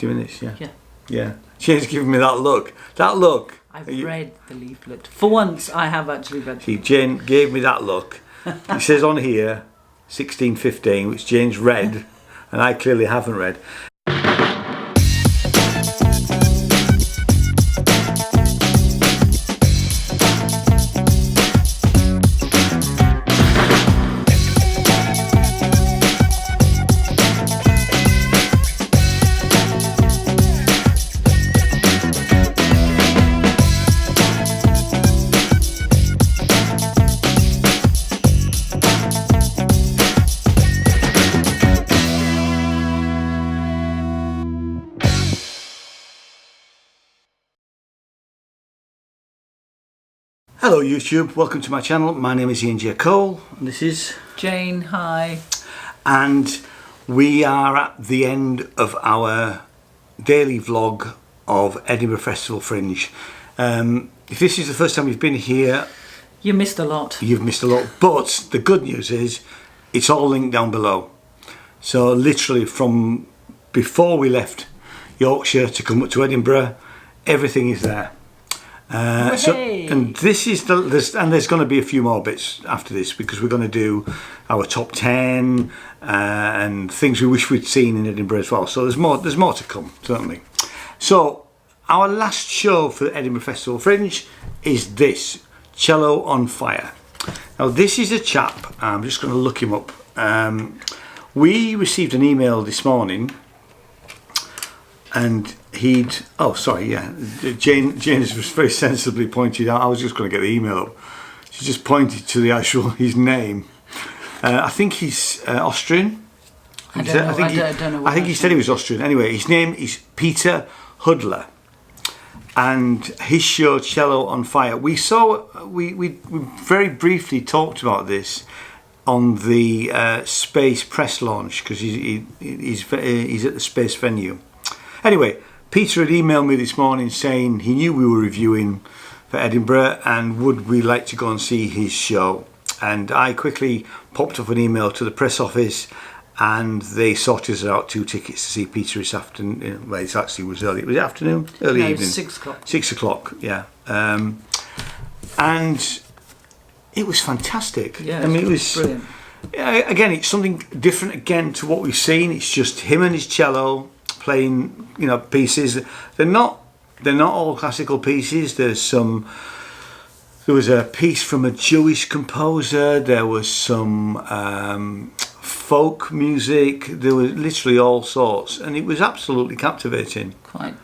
50 minutes, yeah. Yeah. Yeah. Jane's giving me that look. That look. I've read the leaflet. For once, I have actually read the leaflet. Jane gave me that look. It says on here, 1615, which Jane's read, and I clearly haven't read. Hello YouTube, welcome to my channel. My name is Ian J. Cole and this is Jane. Hi. And we are at the end of our daily vlog of Edinburgh Festival Fringe. If this is the first time you've been here, you missed a lot. You've missed a lot, but the good news is it's all linked down below. So literally from before we Yorkshire to come up to Edinburgh, everything is there. And this is there's going to be a few more bits after this because we're going to do our top 10 and things we wish we'd seen in Edinburgh as well. So there's more to come, certainly. So our last show for the Edinburgh Festival Fringe is this Cello on Fire. Now this is a chap. I'm just going to look him up. We received an email this morning. And Jane has very sensibly pointed out, I was just going to get the email up, she just pointed to his name. I think he's Austrian. I don't know. I think he said he was Austrian. Anyway, his name is Peter Hudler. And his show, Cello on Fire, we very briefly talked about this on the Space press launch, because he's at the Space venue. Anyway, Peter had emailed me this morning saying he knew we were reviewing for Edinburgh and would we like to go and see his show. And I quickly popped up an email to the press office and they sorted us out 2 tickets to see Peter this afternoon. Well, it actually was early. Was it afternoon? Early evening. 6 o'clock. 6 o'clock, yeah. And it was fantastic. Yeah, I mean, it was brilliant. Again, it's something different again to what we've seen. It's just him and his cello playing, pieces. They're not all classical pieces. There was a piece from a Jewish composer. There was some folk music. There was literally all sorts, and it was absolutely captivating. Quite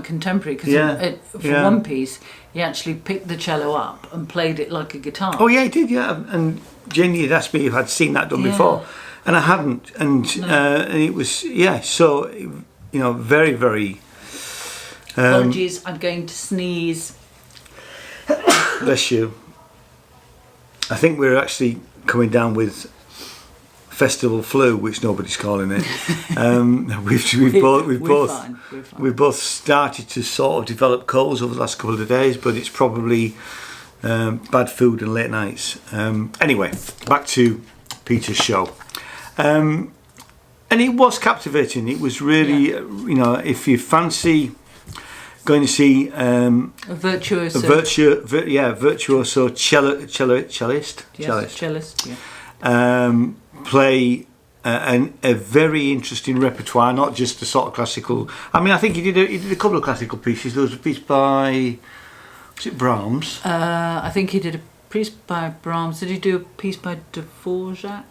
contemporary. Because for one piece, he actually picked the cello up and played it like a guitar. Oh yeah, he did. Yeah, and Jenny had asked me if I'd seen that done before. And I hadn't, and it was so very, very. Apologies, I'm going to sneeze. Bless you. I think we're actually coming down with festival flu, which nobody's calling it. We've both started to sort of develop colds over the last couple of days, but it's probably bad food and late nights. Anyway, back to Peter's show. And it was captivating. It was really, if you fancy going to see a virtuoso, virtuoso cellist, play a very interesting repertoire, not just the sort of classical. I mean, I think he did a couple of classical pieces. There was a piece by, was it Brahms? I think he did a piece by Brahms. Did he do a piece by Dvorak?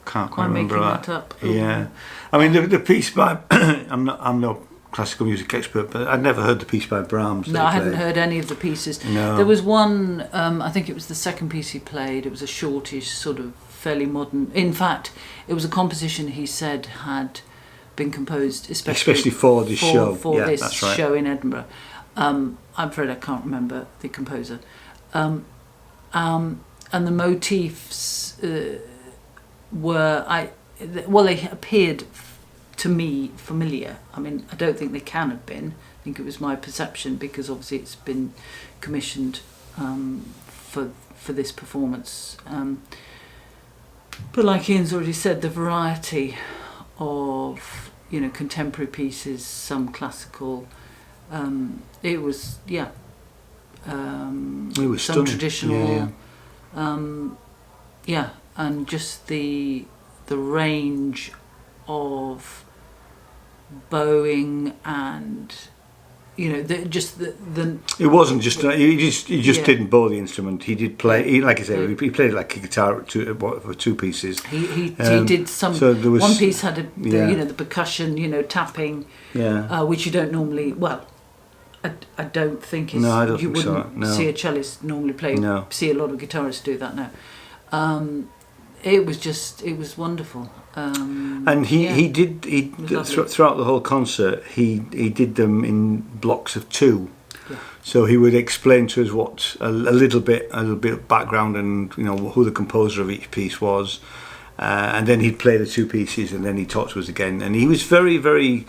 Can't quite remember that. Up. Yeah, I mean the piece by I'm no classical music expert, but I'd never heard the piece by Brahms. No, I hadn't heard any of the pieces. No. There was one. I think it was the second piece he played. It was a shortish, sort of fairly modern. In fact, it was a composition he said had been composed especially for this show. For this show in Edinburgh. I'm afraid I can't remember the composer. And the motifs. They appeared to me familiar. I mean, I don't think they can have been. I think it was my perception because obviously it's been commissioned for this performance. But like Ian's already said, the variety of contemporary pieces, some classical. It was it was some stunning. traditional. And just the range of bowing and it wasn't just he just didn't bow the instrument. He did play. Like I said, he played like a guitar for two pieces. He did some. So there was, one piece had the percussion, tapping. Yeah. Which you don't normally. Well, I don't think is. No, I don't you think wouldn't so. No. see a cellist normally play. No. See a lot of guitarists do that now. It was wonderful. And he did throughout the whole concert. He did them in blocks of two. Yeah. So he would explain to us what a little bit of background and who the composer of each piece was, and then he'd play the two pieces and then he'd talk to us again. And he was very, very,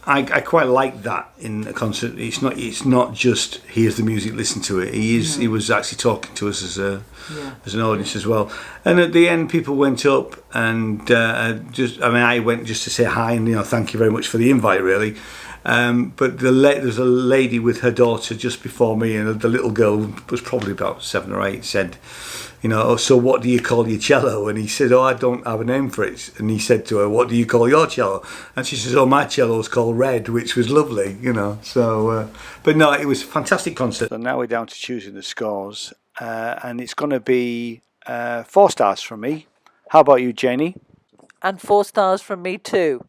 I quite like that in a concert. It's not just here's the music, listen to it. He was actually talking to us as an audience as well. And at the end, people went up and I went just to say hi and thank you very much for the invite, really. But there's a lady with her daughter just before me, and the little girl was probably about 7 or 8. Said, so what do you call your cello? And he said, I don't have a name for it. And he said to her, what do you call your cello? And she says, my cello's called Red, which was lovely, So, but no, it was a fantastic concert. So now we're down to choosing the scores, and it's going to be 4 stars from me. How about you, Janie? And 4 stars from me too.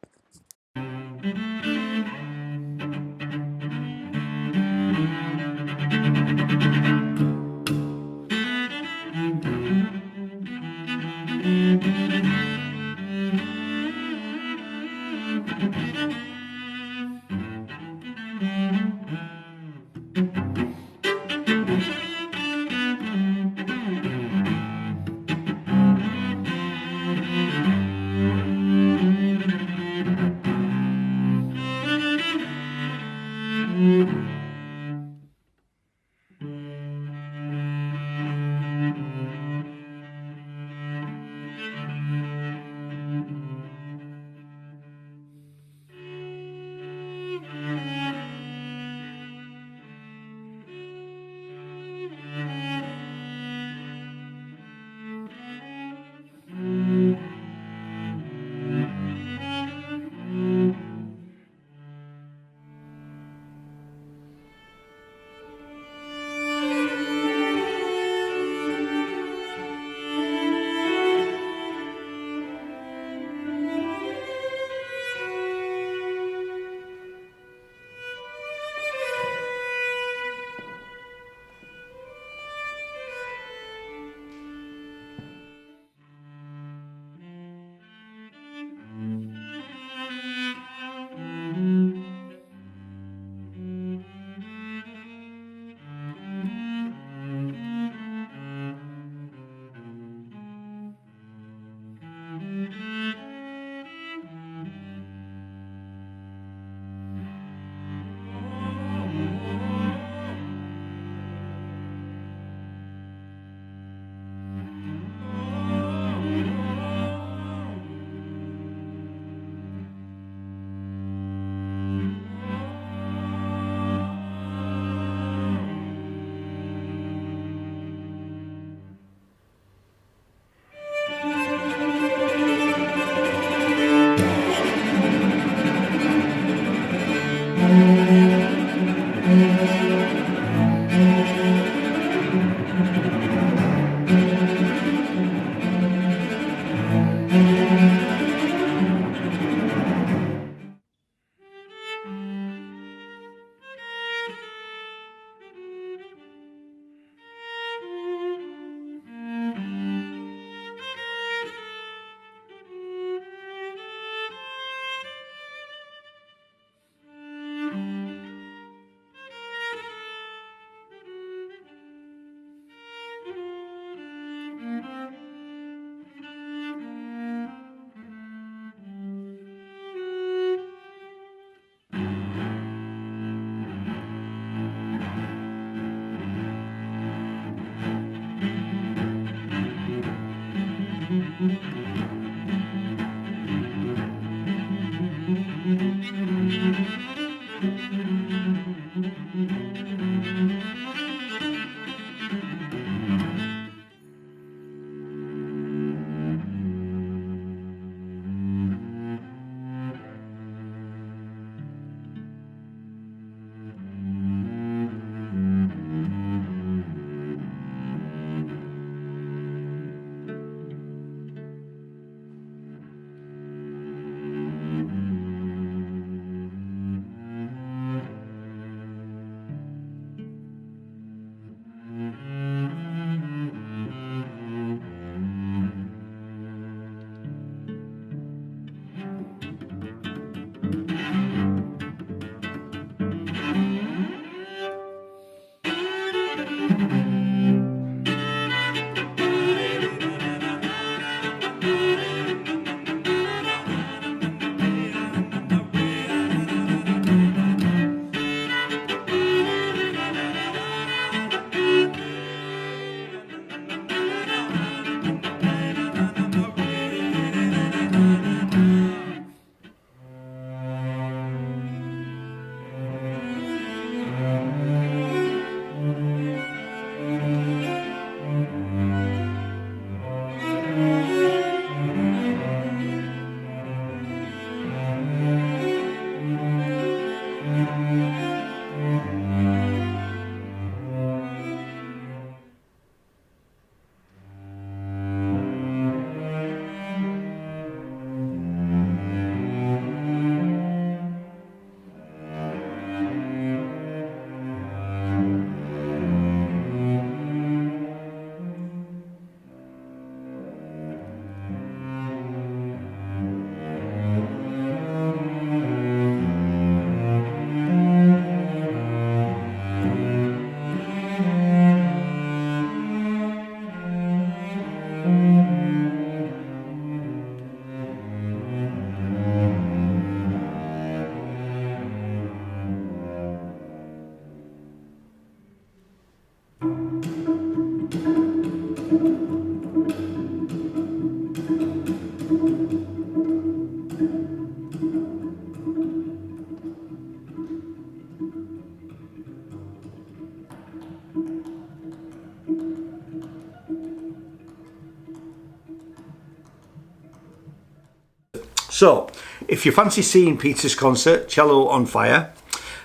So, if you fancy seeing Peter's concert, Cello on Fire,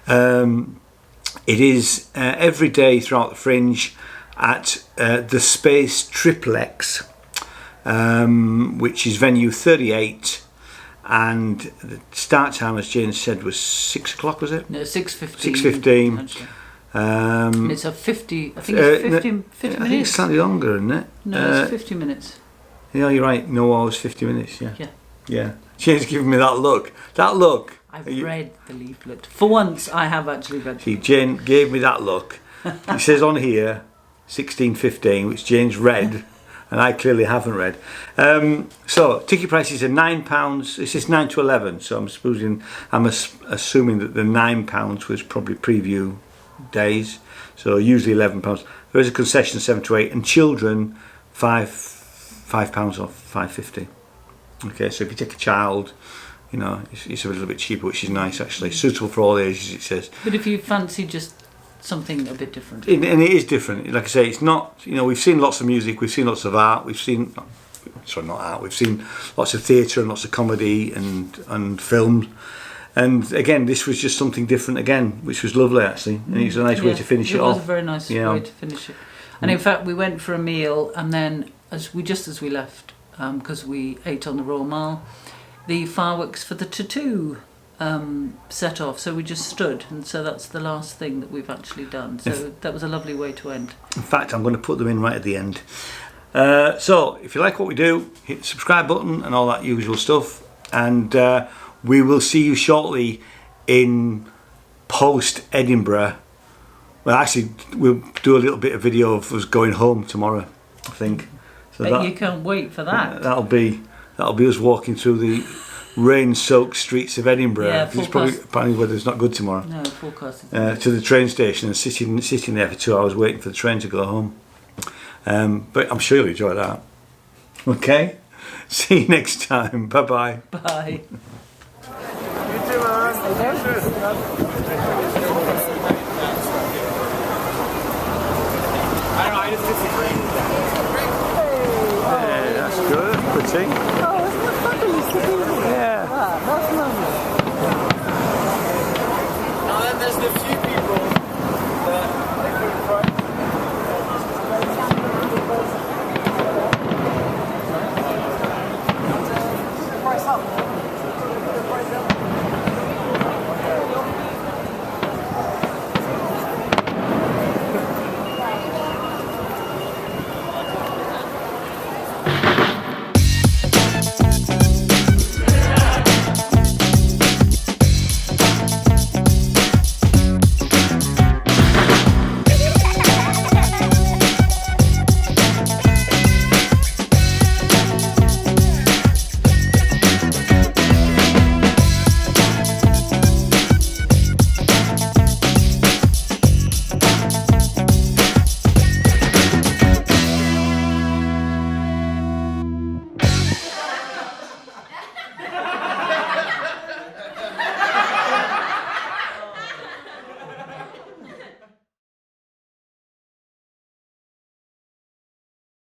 it is every day throughout the Fringe at the Space Triplex, which is venue 38, and the start time, as Jane said, was 6 o'clock, was it? No, 6:15. 6:15. It's a 50, I think it's 50 minutes. I think it's slightly longer, isn't it? No, it's 50 minutes. Yeah, you're right. No hours, 50 minutes, yeah. Yeah. Yeah. Jane's giving me that look. That look. I've read the leaflet. For once, I have actually read it. See, Jane gave me that look. It says on here 16:15, which Jane's read, and I clearly haven't read. So ticket prices are £9. It says 9 to 11, so I'm assuming that the £9 was probably preview days. So usually £11. There is a concession 7 to 8, and children £5 or £5.50. Okay, so if you take a child, you know, it's a little bit cheaper, which is nice actually. Suitable for all ages, it says. But if you fancy just something a bit different. And it is different. Like I say, it's not, you know, we've seen lots of music, we've seen lots of art, we've seen, sorry, not art, we've seen lots of theatre and lots of comedy and film. And again, this was just something different again, which was lovely actually. And it's a nice way to finish it off. It was a very nice way to finish it. And in fact, we went for a meal, and then as we left, because we ate on the Royal Mile, the fireworks for the tattoo set off, so we just stood, and so that's the last thing that we've actually done. So that was a lovely way to end. In fact, I'm going to put them in right at the end. So if you like what we do, hit the subscribe button and all that usual stuff, and we will see you shortly in post Edinburgh. Well, actually, we'll do a little bit of video of us going home tomorrow, I think. So you can't wait for that. That'll be us walking through the rain-soaked streets of Edinburgh. Yeah, it's probably apparently weather's not good tomorrow. No, forecast. To the train station and sitting there for 2 hours waiting for the train to go home. But I'm sure you'll enjoy that. Okay, see you next time. Bye-bye. Bye. You too, man.